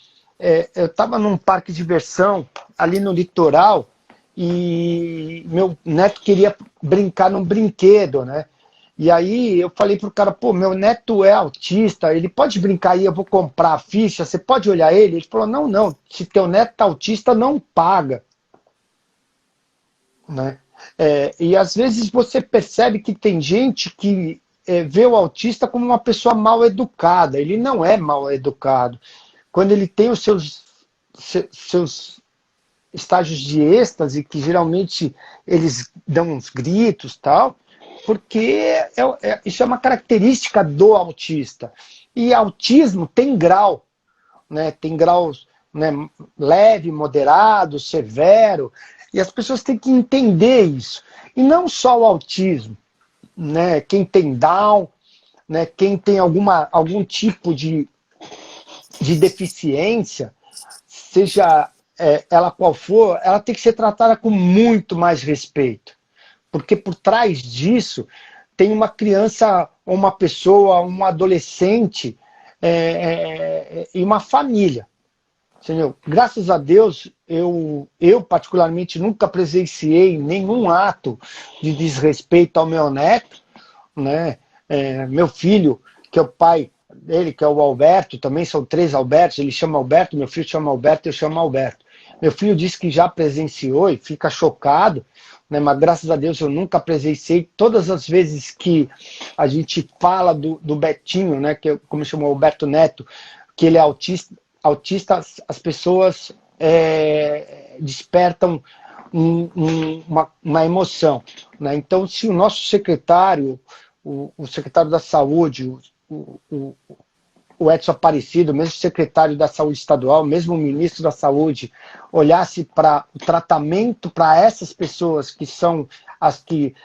eu estava num parque de diversão ali no litoral e meu neto queria brincar num brinquedo, né? E aí eu falei pro cara, pô, meu neto é autista, ele pode brincar aí, eu vou comprar a ficha, você pode olhar ele? Ele falou, não, se teu neto é autista, não paga. Né? E às vezes você percebe que tem gente que vê o autista como uma pessoa mal educada. Ele não é mal educado. Quando ele tem os seus estágios de êxtase, que geralmente eles dão uns gritos, tal, porque isso é uma característica do autista. E autismo tem grau, né? Tem graus, né, leve, moderado, severo, e as pessoas têm que entender isso. E não só o autismo, né? Quem tem Down, né? Quem tem algum tipo de deficiência, seja ela qual for, ela tem que ser tratada com muito mais respeito. Porque por trás disso tem uma criança, uma pessoa, um adolescente e uma família. Entendeu? Graças a Deus, eu particularmente nunca presenciei nenhum ato de desrespeito ao meu neto, né? Meu filho, que é o pai dele, que é o Alberto, também são 3 Albertos, ele chama Alberto, meu filho chama Alberto, eu chamo Alberto. Meu filho disse que já presenciou e fica chocado, né, mas graças a Deus eu nunca presenciei. Todas as vezes que a gente fala do Betinho, né, que como chamou Alberto Neto, que ele é autista as pessoas despertam uma emoção, né? Então, se o nosso secretário, o secretário da Saúde, o Edson Aparecido, mesmo secretário da Saúde Estadual, mesmo o ministro da Saúde, olhasse para o tratamento para essas pessoas que são as que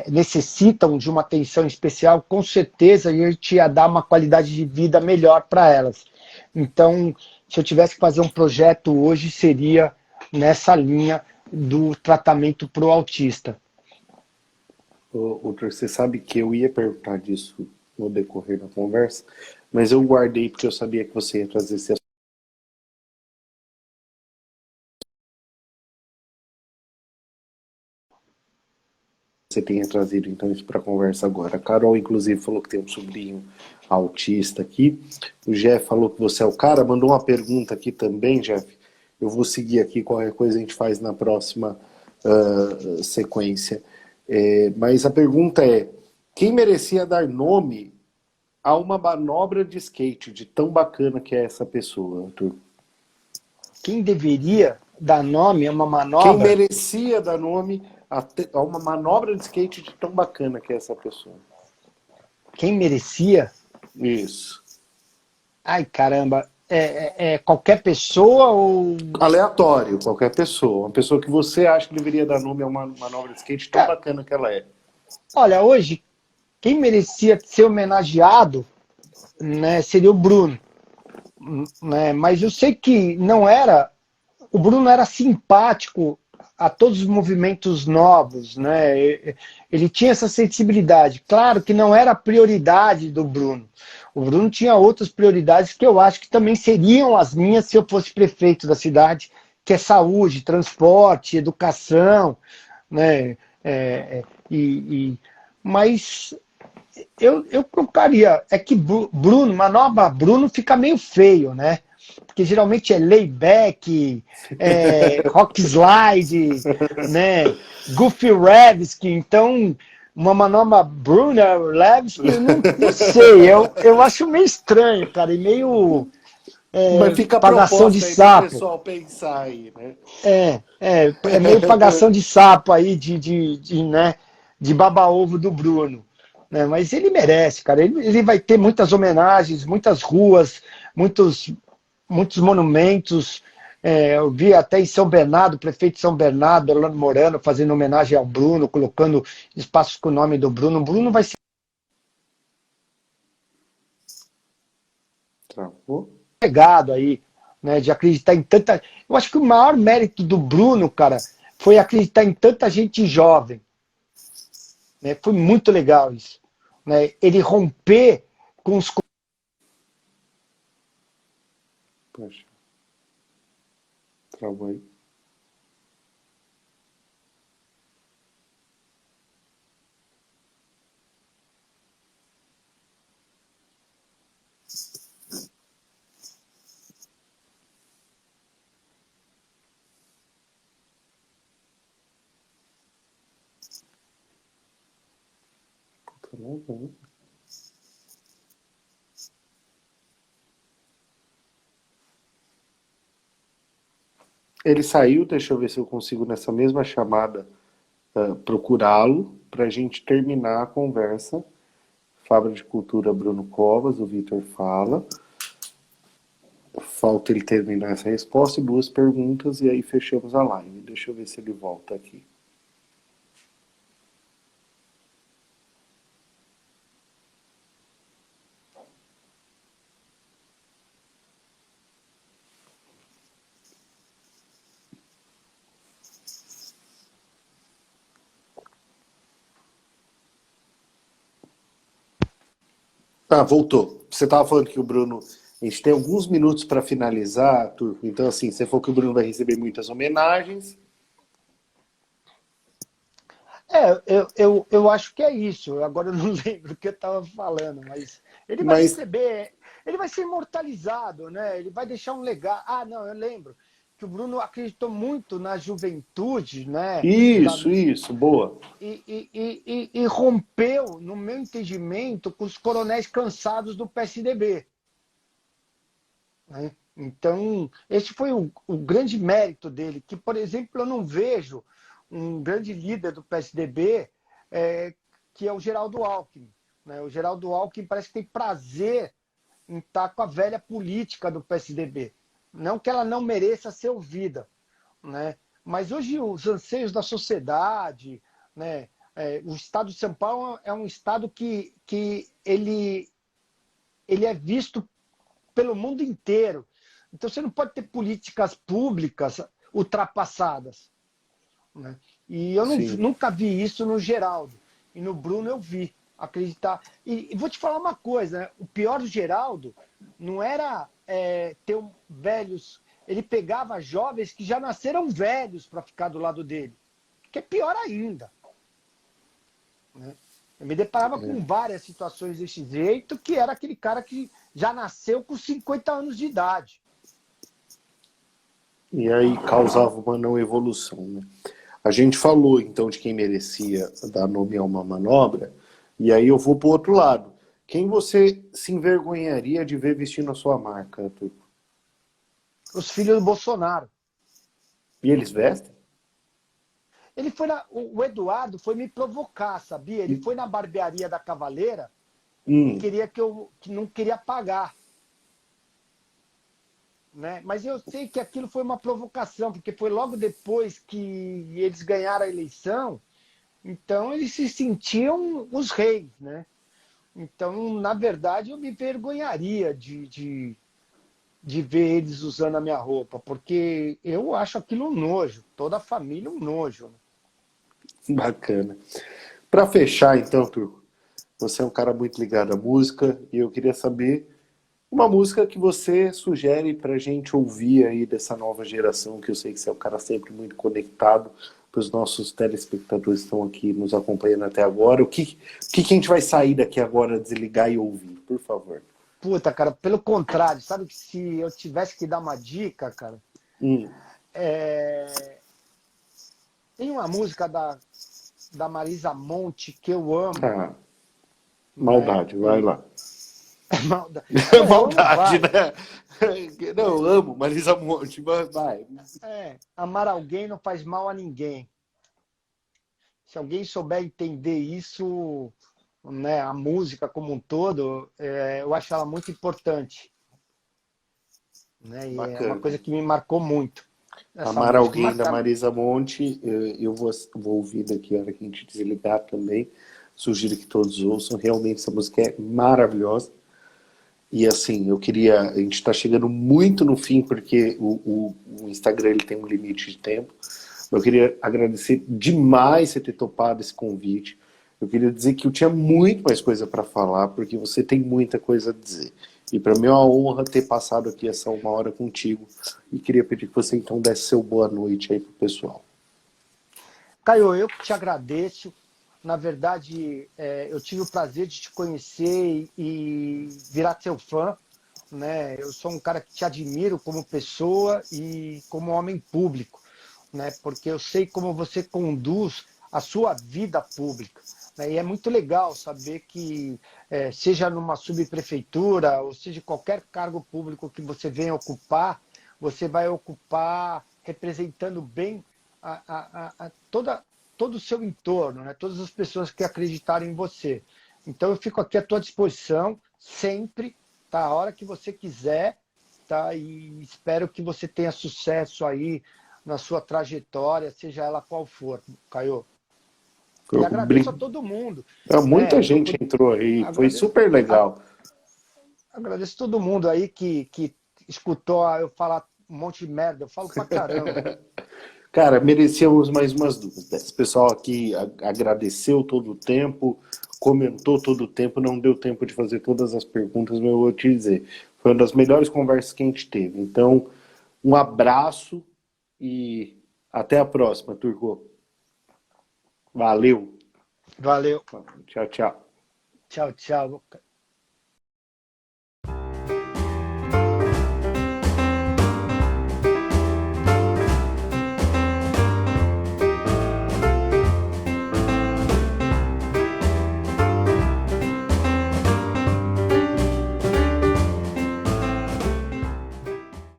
necessitam de uma atenção especial, com certeza a gente ia dar uma qualidade de vida melhor para elas. Então, se eu tivesse que fazer um projeto hoje, seria nessa linha do tratamento para o autista.
Você sabe que eu ia perguntar disso no decorrer da conversa, mas eu guardei porque eu sabia que você ia trazer esse assunto. Você tenha trazido então isso para a conversa agora. A Carol, inclusive, falou que tem um sobrinho autista aqui. O Jeff falou que você é o cara, mandou uma pergunta aqui também, Jeff. Eu vou seguir aqui, qualquer coisa a gente faz na próxima sequência. Mas a pergunta é, quem merecia dar nome a uma manobra de skate de tão bacana que é essa pessoa, Arthur?
Quem deveria dar nome a uma manobra...
Quem merecia dar nome a uma manobra de skate de tão bacana que é essa pessoa?
Quem merecia?
Isso.
Ai, caramba. Qualquer pessoa ou...
Aleatório, qualquer pessoa. Uma pessoa que você acha que deveria dar nome a uma manobra de skate tão bacana que ela é.
Olha, hoje, quem merecia ser homenageado, né, seria o Bruno. Né? Mas eu sei que não era... O Bruno era simpático a todos os movimentos novos, né? Ele tinha essa sensibilidade. Claro que não era a prioridade do Bruno. O Bruno tinha outras prioridades que eu acho que também seriam as minhas se eu fosse prefeito da cidade, que é saúde, transporte, educação, né? Mas eu colocaria, é que Bruno, manobra Bruno fica meio feio, né? Porque geralmente é layback, rock slide, né? Goofy Revsky, então uma manobra Bruna Levski, não sei, eu acho meio estranho, cara, e meio
Mas fica a
pagação de
proposta aí
sapo.
pro pessoal pensar aí, né?
É meio pagação de sapo aí, né, de baba-ovo do Bruno. Né? Mas ele merece, cara. Ele vai ter muitas homenagens, muitas ruas, muitos monumentos. Eu vi até em São Bernardo, o prefeito de São Bernardo, Orlando Morano, fazendo homenagem ao Bruno, colocando espaços com o nome do Bruno. O Bruno vai ser
Travou?
pegado aí, né, de acreditar em tanta... Eu acho que o maior mérito do Bruno, cara, foi acreditar em tanta gente jovem. Né? Foi muito legal isso. Né? Ele romper com os...
Poxa. Travou aí. Ele saiu, deixa eu ver se eu consigo nessa mesma chamada procurá-lo para a gente terminar a conversa. Fábio de Cultura Bruno Covas, o Vitor fala. Falta ele terminar essa resposta e 2 perguntas e aí fechamos a live. Deixa eu ver se ele volta aqui. Ah, voltou. Você estava falando que o Bruno... A gente tem alguns minutos para finalizar, Turco. Então, assim, você falou que o Bruno vai receber muitas homenagens.
Eu acho que é isso. Agora eu não lembro o que eu estava falando, mas ele vai
Mas
receber, ele vai ser imortalizado, né? Ele vai deixar um legado. Ah, não, eu lembro que o Bruno acreditou muito na juventude, né?
isso, boa.
E rompeu, no meu entendimento, com os coronéis cansados do PSDB. Né? Então, esse foi o grande mérito dele, que, por exemplo, eu não vejo um grande líder do PSDB, que é o Geraldo Alckmin. Né? O Geraldo Alckmin parece que tem prazer em estar com a velha política do PSDB. Não que ela não mereça ser ouvida, né? Mas hoje os anseios da sociedade, né? O estado de São Paulo é um estado que ele é visto pelo mundo inteiro. Então você não pode ter políticas públicas ultrapassadas. Né? E eu
Sim.
nunca vi isso no Geraldo. E no Bruno eu vi. Acreditar. E vou te falar uma coisa, né? O pior do Geraldo não era ter velhos. Ele pegava jovens que já nasceram velhos para ficar do lado dele. Que é pior ainda. Né? Eu me deparava com várias situações desse jeito, que era aquele cara que já nasceu com 50 anos de idade.
E aí causava uma não evolução, né? A gente falou, então, de quem merecia dar nome a uma manobra, e aí eu vou para o outro lado. Quem você se envergonharia de ver vestindo a sua marca, Turco?
Os filhos do Bolsonaro.
E eles vestem?
O Eduardo foi me provocar, sabia? Ele foi na barbearia da Cavaleira e
Hum,
queria que não queria pagar. Né? Mas eu sei que aquilo foi uma provocação, porque foi logo depois que eles ganharam a eleição, então eles se sentiam os reis, né? Então, na verdade, eu me envergonharia de ver eles usando a minha roupa, porque eu acho aquilo um nojo, toda a família um nojo. Né?
bacana. Para fechar, então, Turco, você é um cara muito ligado à música e eu queria saber uma música que você sugere para a gente ouvir aí dessa nova geração, que eu sei que você é um cara sempre muito conectado, para os nossos telespectadores que estão aqui nos acompanhando até agora. O que a gente vai sair daqui agora, desligar e ouvir, por favor?
Puta, cara, pelo contrário, sabe que se eu tivesse que dar uma dica, cara,
Hum.
é, tem uma música da Marisa Monte que eu amo,
Ah,
né?
maldade, vai lá.
Eu amo
Maldade,
várias.
né? Não, eu amo Marisa Monte, mas vai.
Amar alguém não faz mal a ninguém. Se alguém souber entender isso, né, a música como um todo, eu acho ela muito importante. Né? E é uma
Bacana.
coisa que me marcou muito. Essa
Amar
música
alguém da
marca.
Marisa Monte, eu vou ouvir daqui a hora que a gente desligar também. Sugiro que todos ouçam. Realmente essa música é maravilhosa. E assim, a gente está chegando muito no fim, porque o Instagram ele tem um limite de tempo. Eu queria agradecer demais você ter topado esse convite. Eu queria dizer que eu tinha muito mais coisa para falar, porque você tem muita coisa a dizer. E para mim é uma honra ter passado aqui essa 1 hora contigo. E queria pedir que você então desse seu boa noite aí pro pessoal.
Caio, eu que te agradeço. Na verdade, eu tive o prazer de te conhecer e virar seu fã. Né? Eu sou um cara que te admiro como pessoa e como homem público, né? Porque eu sei como você conduz a sua vida pública. Né? E é muito legal saber que, seja numa subprefeitura, ou seja, qualquer cargo público que você venha ocupar, você vai ocupar representando bem todo o seu entorno, né? Todas as pessoas que acreditarem em você. Então, eu fico aqui à tua disposição, sempre, tá? A hora que você quiser, tá? E espero que você tenha sucesso aí na sua trajetória, seja ela qual for, Caio. E agradeço a todo mundo.
Muita
Né?
gente entrou aí, foi
Agradeço,
super legal.
agradeço todo mundo aí que escutou eu falar um monte de merda. Eu falo pra caramba.
Cara, merecíamos mais umas dúvidas. Esse pessoal aqui agradeceu todo o tempo, comentou todo o tempo, não deu tempo de fazer todas as perguntas, mas eu vou te dizer, foi uma das melhores conversas que a gente teve. Então, um abraço e até a próxima, Turco. Valeu.
Valeu.
Tchau, tchau.
Tchau, tchau.